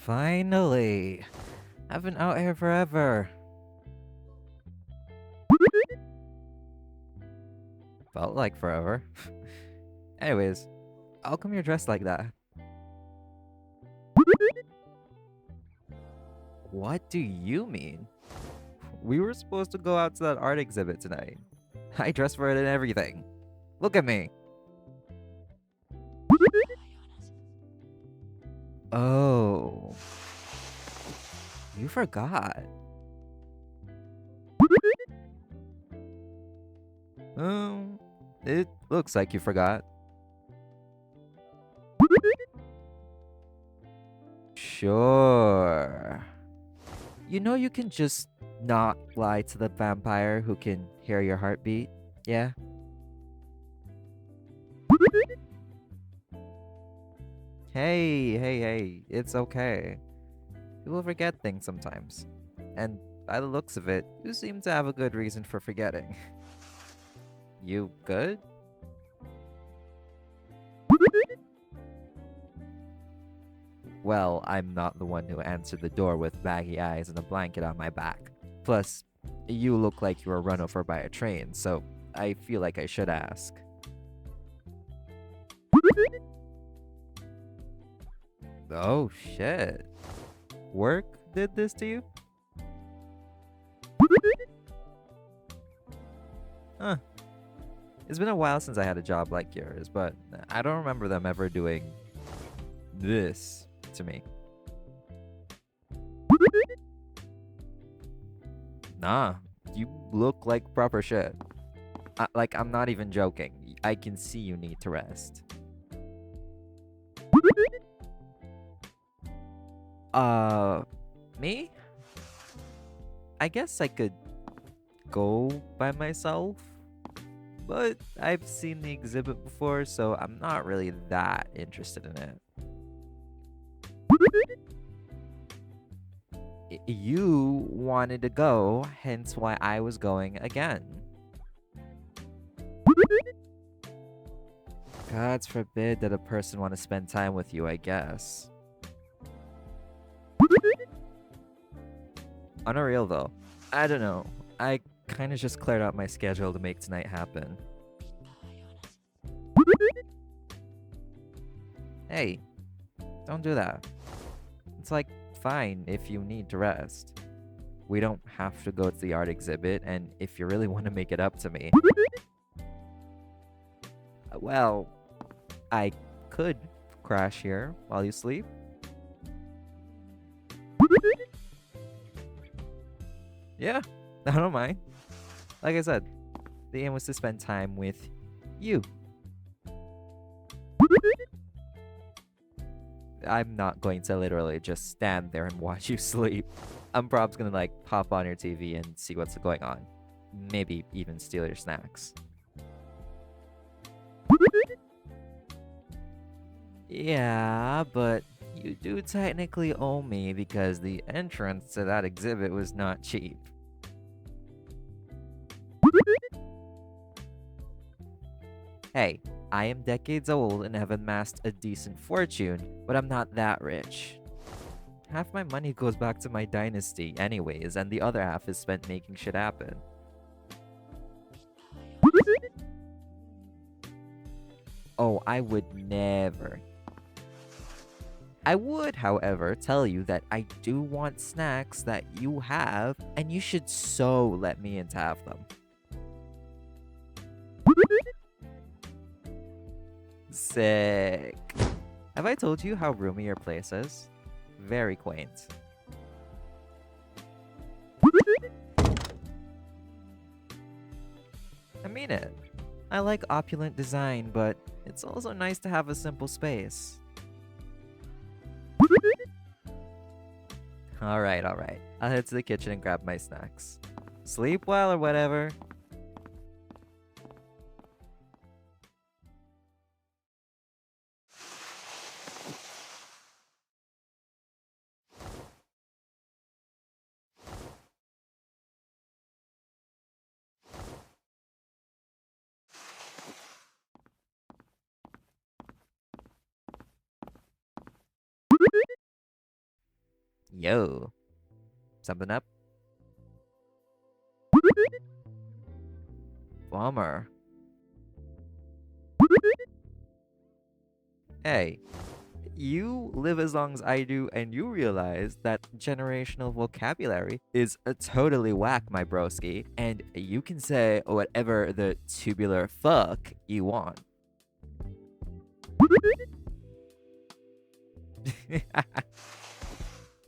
Finally! I've been out here forever. Felt like forever. Anyways, how come you're dressed like that? What do you mean? We were supposed to go out to that art exhibit tonight. I dressed for it and everything. Look at me. Oh, you forgot. Um, it looks like you forgot. Sure. You know you can just not lie to the vampire who can hear your heartbeat, yeah? Hey, it's okay. You will forget things sometimes. And by the looks of it, you seem to have a good reason for forgetting. You good? Well, I'm not the one who answered the door with baggy eyes and a blanket on my back. Plus, you look like you were run over by a train, so I feel like I should ask. Oh shit. Work did this to you? Huh. It's been a while since I had a job like yours, but I don't remember them ever doing this to me. Nah, you look like proper shit. Like, I'm not even joking. I can see you need to rest. Uh, me? I guess I could go by myself, but I've seen the exhibit before, so I'm not really that interested in it. You wanted to go, hence why I was going again. Gods forbid that a person want to spend time with you, I guess. On a real though, I don't know. I kind of just cleared out my schedule to make tonight happen. Hey, don't do that. It's like, fine if you need to rest. We don't have to go to the art exhibit, and if you really want to make it up to me, well, I could crash here while you sleep. Yeah, I don't mind. Like I said, the aim was to spend time with you. I'm not going to literally just stand there and watch you sleep. I'm probably gonna like pop on your TV and see what's going on. Maybe even steal your snacks. Yeah, but you do technically owe me because the entrance to that exhibit was not cheap. Hey, I am decades old and have amassed a decent fortune, but I'm not that rich. Half my money goes back to my dynasty anyways, and the other half is spent making shit happen. Oh, I would never. I would, however, tell you that I do want snacks that you have, and you should so let me in to have them. Sick. Have I told you how roomy your place is? Very quaint. I mean it. I like opulent design, but it's also nice to have a simple space. Alright. I'll head to the kitchen and grab my snacks. Sleep well or whatever. Yo, something up? Bummer. Hey, you live as long as I do, and you realize that generational vocabulary is a totally whack, my broski, and you can say whatever the tubular fuck you want.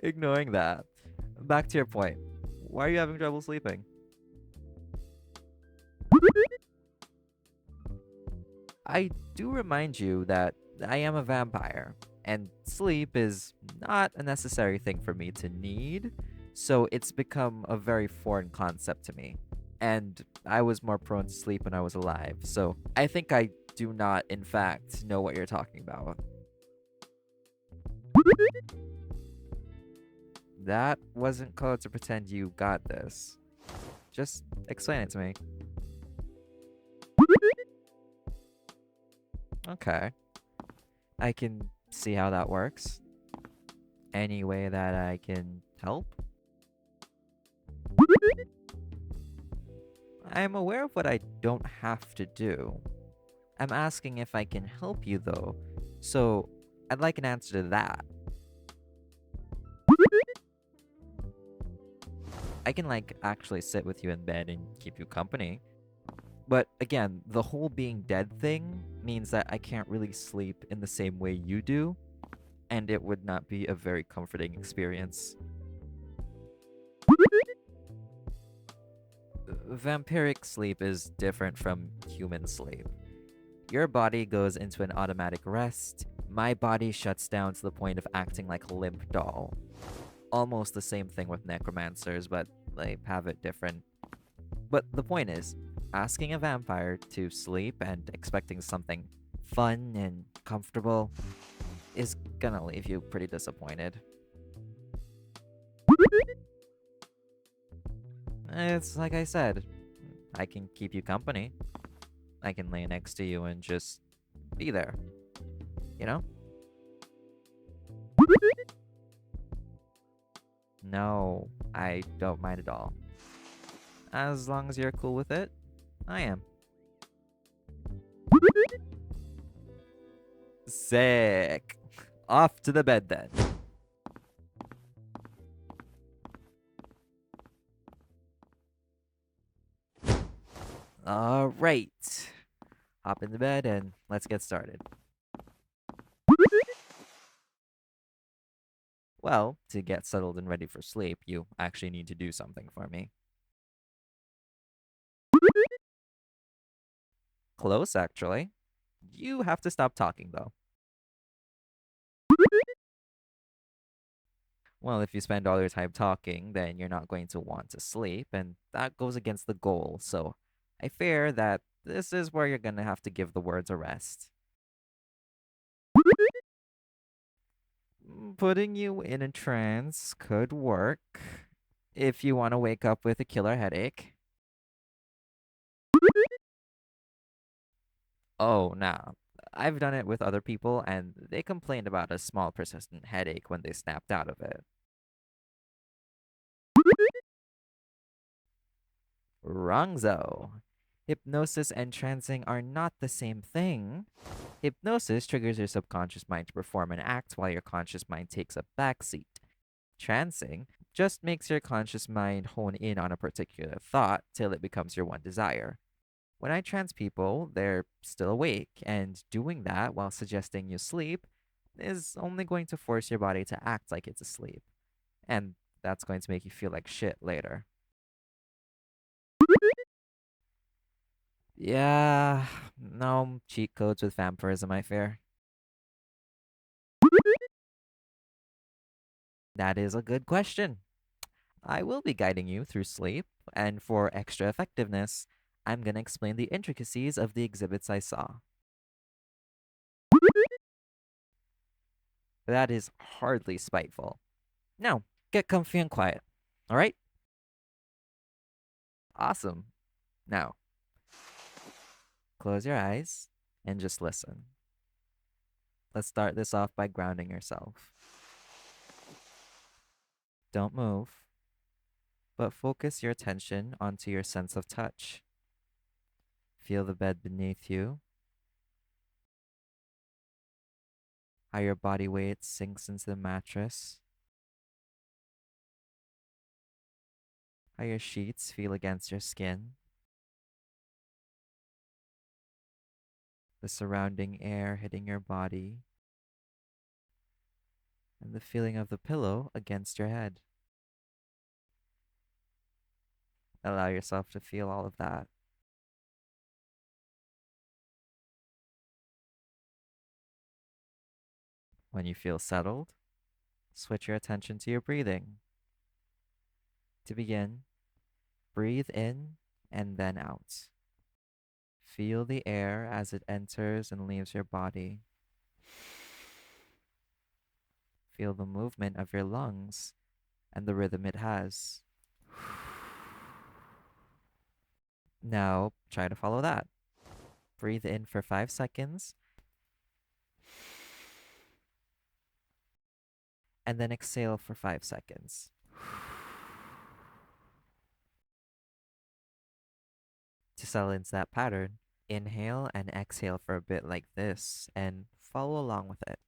Ignoring that. Back to your point. Why are you having trouble sleeping? I do remind you that I am a vampire, and sleep is not a necessary thing for me to need, so it's become a very foreign concept to me. And I was more prone to sleep when I was alive, so I think I do not, in fact, know what you're talking about. That wasn't code to pretend you got this. Just explain it to me. Okay. I can see how that works. Any way that I can help? I'm aware of what I don't have to do. I'm asking if I can help you though. So, I'd like an answer to that. I can actually sit with you in bed and keep you company. But again, the whole being dead thing means that I can't really sleep in the same way you do, and it would not be a very comforting experience. Vampiric sleep is different from human sleep. Your body goes into an automatic rest. My body shuts down to the point of acting like a limp doll. Almost the same thing with necromancers, but they have it different. But the point is, asking a vampire to sleep and expecting something fun and comfortable is gonna leave you pretty disappointed. It's like I said, I can keep you company. I can lay next to you and just be there, you know? No, I don't mind at all. As long as you're cool with it, I am. Sick. Off to the bed then. Alright. Hop in the bed and let's get started. Well, to get settled and ready for sleep, you actually need to do something for me. Close, actually. You have to stop talking, though. Well, if you spend all your time talking, then you're not going to want to sleep, and that goes against the goal, so I fear that this is where you're gonna have to give the words a rest. Putting you in a trance could work if you want to wake up with a killer headache. Oh, nah. I've done it with other people, and they complained about a small persistent headache when they snapped out of it. Wrongzo. Hypnosis and trancing are not the same thing. Hypnosis triggers your subconscious mind to perform an act while your conscious mind takes a backseat. Trancing just makes your conscious mind hone in on a particular thought till it becomes your one desire. When I trance people, they're still awake, and doing that while suggesting you sleep is only going to force your body to act like it's asleep. And that's going to make you feel like shit later. Yeah, no cheat codes with vampirism, I fear. That is a good question. I will be guiding you through sleep, and for extra effectiveness, I'm gonna explain the intricacies of the exhibits I saw. That is hardly spiteful. Now, get comfy and quiet. Alright? Awesome. Now, close your eyes and just listen. Let's start this off by grounding yourself. Don't move, but focus your attention onto your sense of touch. Feel the bed beneath you, how your body weight sinks into the mattress, how your sheets feel against your skin, the surrounding air hitting your body, and the feeling of the pillow against your head. Allow yourself to feel all of that. When you feel settled, switch your attention to your breathing. To begin, breathe in and then out. Feel the air as it enters and leaves your body. Feel the movement of your lungs and the rhythm it has. Now, try to follow that. Breathe in for 5 seconds and then exhale for 5 seconds. To settle into that pattern, inhale and exhale for a bit like this and follow along with it.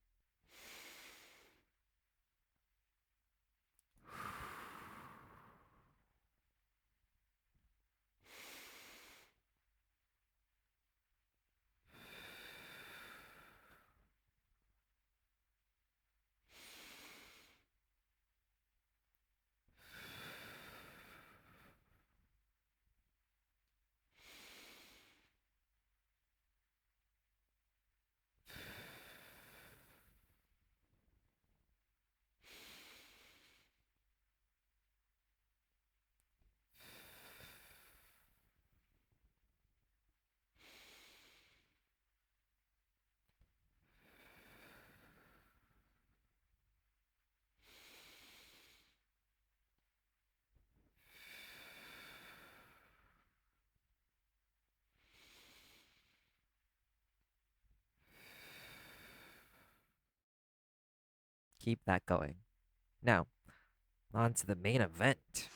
Keep that going. Now, on to the main event.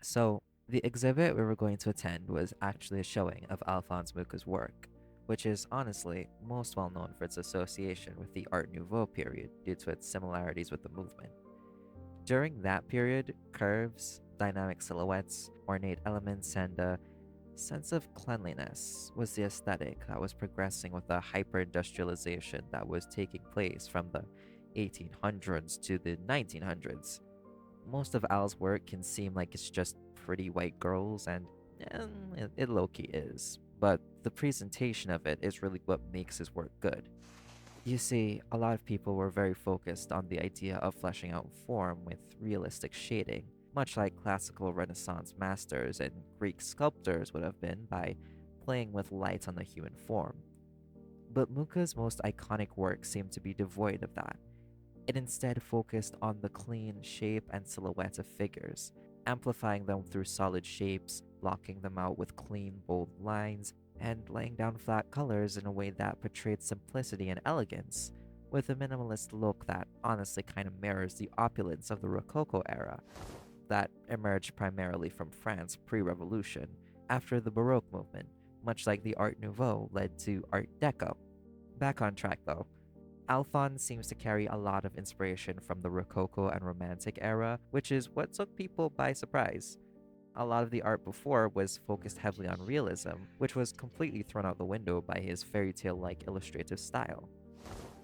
So, the exhibit we were going to attend was actually a showing of Alphonse Mucha's work, which is honestly most well known for its association with the Art Nouveau period due to its similarities with the movement. During that period, curves, dynamic silhouettes, ornate elements, and a sense of cleanliness was the aesthetic that was progressing with the hyper industrialization that was taking place from the 1800s to the 1900s. Most of Al's work can seem like it's just pretty white girls, and it low key is. But the presentation of it is really what makes his work good. You see, a lot of people were very focused on the idea of fleshing out form with realistic shading, much like classical Renaissance masters and Greek sculptors would have been by playing with light on the human form. But Mucha's most iconic work seemed to be devoid of that. It instead focused on the clean shape and silhouette of figures, amplifying them through solid shapes, blocking them out with clean, bold lines, and laying down flat colors in a way that portrayed simplicity and elegance, with a minimalist look that honestly kind of mirrors the opulence of the Rococo era that emerged primarily from France pre-revolution, after the Baroque movement, much like the Art Nouveau led to Art Deco. Back on track though. Alphonse seems to carry a lot of inspiration from the Rococo and Romantic era, which is what took people by surprise. A lot of the art before was focused heavily on realism, which was completely thrown out the window by his fairy tale like illustrative style.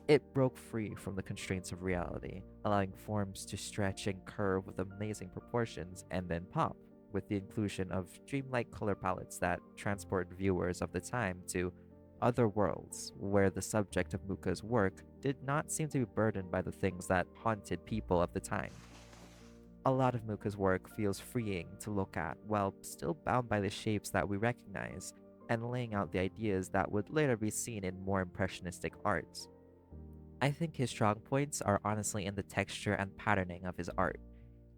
It broke free from the constraints of reality, allowing forms to stretch and curve with amazing proportions and then pop, with the inclusion of dreamlike color palettes that transport viewers of the time to other worlds where the subject of Mucha's work did not seem to be burdened by the things that haunted people of the time. A lot of Mucha's work feels freeing to look at while still bound by the shapes that we recognize and laying out the ideas that would later be seen in more impressionistic art. I think his strong points are honestly in the texture and patterning of his art.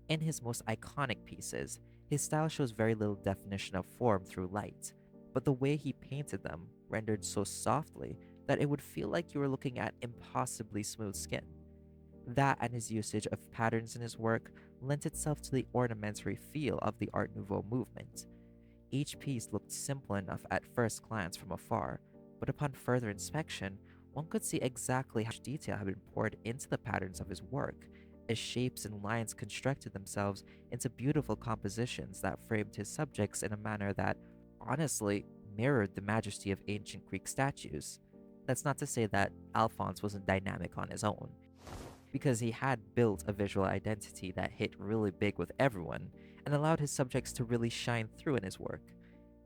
In his most iconic pieces, his style shows very little definition of form through light, but the way he painted them rendered so softly that it would feel like you were looking at impossibly smooth skin. That and his usage of patterns in his work lent itself to the ornamentary feel of the Art Nouveau movement. Each piece looked simple enough at first glance from afar, but upon further inspection, one could see exactly how much detail had been poured into the patterns of his work, as shapes and lines constructed themselves into beautiful compositions that framed his subjects in a manner that, honestly, mirrored the majesty of ancient Greek statues. That's not to say that Alphonse wasn't dynamic on his own, because he had built a visual identity that hit really big with everyone and allowed his subjects to really shine through in his work.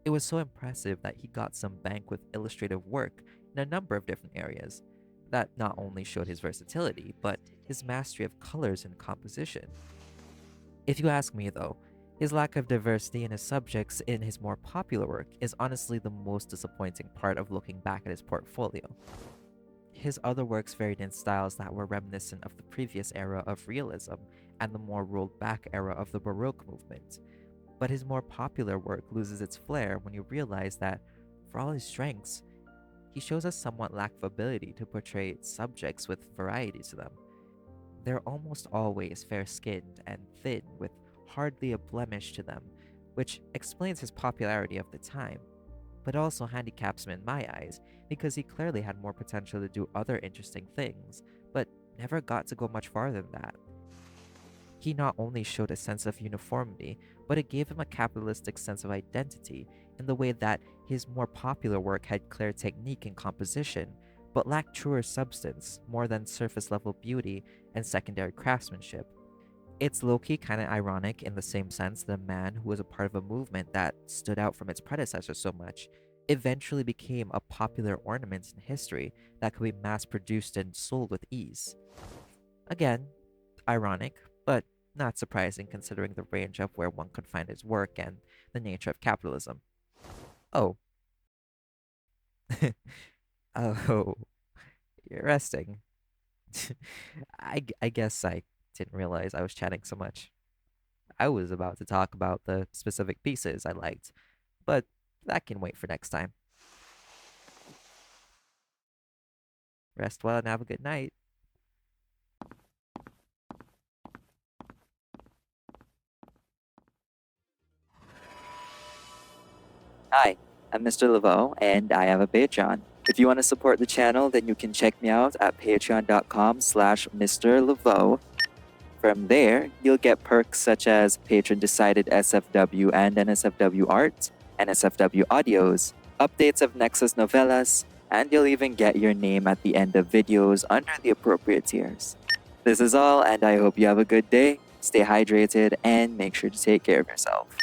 It was so impressive that he got some bank with illustrative work in a number of different areas that not only showed his versatility, but his mastery of colors and composition. If you ask me, though, his lack of diversity in his subjects in his more popular work is honestly the most disappointing part of looking back at his portfolio. His other works varied in styles that were reminiscent of the previous era of realism and the more rolled back era of the Baroque movement. But his more popular work loses its flair when you realize that, for all his strengths, he shows a somewhat lack of ability to portray subjects with variety to them. They're almost always fair skinned and thin, with hardly a blemish to them, which explains his popularity of the time, but also handicaps him in my eyes because he clearly had more potential to do other interesting things, but never got to go much farther than that. He not only showed a sense of uniformity, but it gave him a capitalistic sense of identity in the way that his more popular work had clear technique and composition, but lacked truer substance more than surface level beauty and secondary craftsmanship. It's low-key kind of ironic in the same sense that a man who was a part of a movement that stood out from its predecessors so much eventually became a popular ornament in history that could be mass-produced and sold with ease. Again, ironic, but not surprising considering the range of where one could find his work and the nature of capitalism. Oh, oh, you're resting. I guess I didn't realize I was chatting so much. I was about to talk about the specific pieces I liked, but that can wait for next time. Rest well and have a good night. Hi, I'm Mr. Laveau, and I have a Patreon. If you want to support the channel, then you can check me out at patreon.com/Mr. Laveau. From there, you'll get perks such as patron-decided SFW and NSFW art, NSFW audios, updates of Nexus novellas, and you'll even get your name at the end of videos under the appropriate tiers. This is all, and I hope you have a good day, stay hydrated, and make sure to take care of yourself.